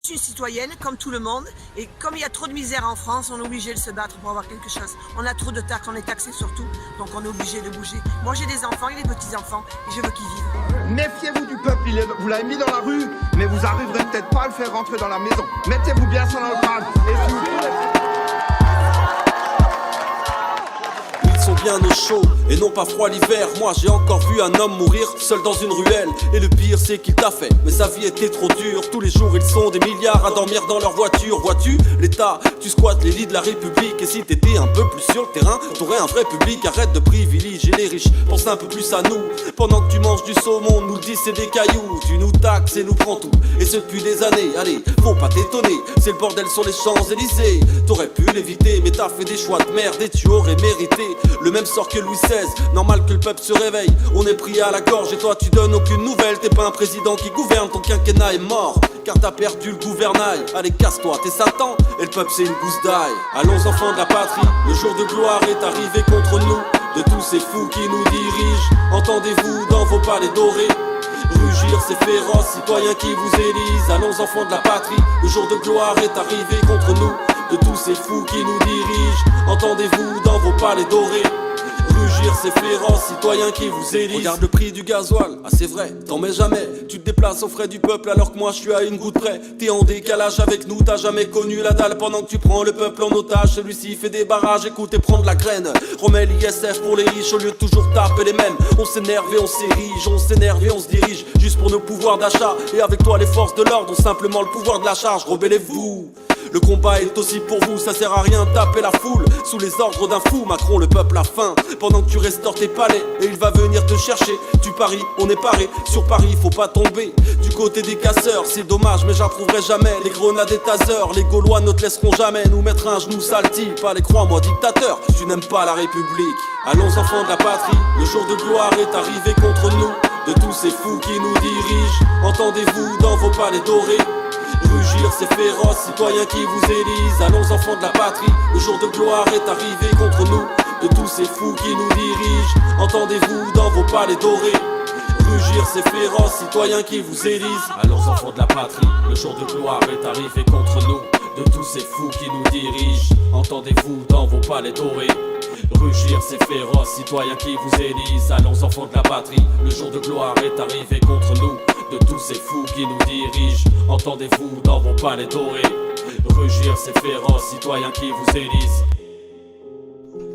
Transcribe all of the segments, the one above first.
Je suis une citoyenne comme tout le monde et comme il y a trop de misère en France, on est obligé de se battre pour avoir quelque chose. On a trop de taxes, on est taxé surtout, donc on est obligé de bouger. Moi j'ai des enfants et des petits-enfants et je veux qu'ils vivent. Méfiez-vous du peuple, vous l'avez mis dans la rue, mais vous arriverez peut-être pas à le faire rentrer dans la maison. Mettez-vous bien sur la phrase et s'il vous plaît. Bien au chaud et non pas froid l'hiver. Moi j'ai encore vu un homme mourir seul dans une ruelle. Et le pire c'est qu'il t'a fait, mais sa vie était trop dure. Tous les jours ils sont des milliards à dormir dans leur voiture. Vois-tu l'État, tu squattes les lits de la République. Et si t'étais un peu plus sur le terrain, t'aurais un vrai public. Arrête de privilégier les riches, pense un peu plus à nous. Pendant que tu manges du saumon, nous le disent c'est des cailloux. Tu nous taxes et nous prends tout, et ce depuis des années. Allez, faut pas t'étonner, c'est le bordel sur les Champs-Élysées. T'aurais pu l'éviter, mais t'as fait des choix de merde et tu aurais mérité le même sort que Louis XVI, normal que le peuple se réveille. On est pris à la gorge et toi tu donnes aucune nouvelle. T'es pas un président qui gouverne, ton quinquennat est mort car t'as perdu le gouvernail. Allez casse-toi, t'es Satan et le peuple c'est une gousse d'ail. Allons enfants de la patrie, le jour de gloire est arrivé contre nous. De tous ces fous qui nous dirigent, entendez-vous dans vos palais dorés rugir ces féroces citoyens qui vous élisent. Allons enfants de la patrie, le jour de gloire est arrivé contre nous. De tous ces fous qui nous dirigent, entendez-vous dans vos palais dorés rugir ces féroces citoyens qui vous élisent. Regarde le prix du gasoil, ah c'est vrai, t'en mets jamais. Tu te déplaces aux frais du peuple alors que moi je suis à une goutte près. T'es en décalage avec nous, t'as jamais connu la dalle. Pendant que tu prends le peuple en otage, celui-ci fait des barrages, écoute et prends de la graine. Remets l'ISF pour les riches au lieu de toujours taper les mêmes. On s'énerve et on s'érige, on s'énerve et on se dirige juste pour nos pouvoirs d'achat. Et avec toi les forces de l'ordre ont simplement le pouvoir de la charge, rebellez-vous. Le combat est aussi pour vous, ça sert à rien de taper la foule sous les ordres d'un fou. Macron, le peuple a faim pendant que tu restaures tes palais et il va venir te chercher. Tu paries, on est paré, sur Paris faut pas tomber du côté des casseurs. C'est dommage mais j'approuverai jamais les grenades et tasers. Les Gaulois ne te laisseront jamais nous mettre un genou sale type. Allez crois-moi dictateur, tu n'aimes pas la République. Allons enfants de la patrie, le jour de gloire est arrivé contre nous. De tous ces fous qui nous dirigent, entendez-vous dans vos palais dorés rugir ces féroces citoyens qui vous élisent. Allons enfants de la patrie, le jour de gloire est arrivé contre nous. De tous ces fous qui nous dirigent, entendez-vous dans vos palais dorés rugir ces féroces citoyens qui vous élisent. Allons enfants de la patrie, le jour de gloire est arrivé contre nous. De tous ces fous qui nous dirigent, entendez-vous dans vos palais dorés rugir ces féroces citoyens qui vous élisent. Allons enfants de la patrie, le jour de gloire est arrivé contre nous. De tous ces fous qui nous dirigent, entendez-vous dans vos palais dorés rugir ces féroces citoyens qui vous élisent.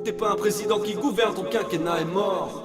T'es pas un président qui gouverne, ton quinquennat est mort.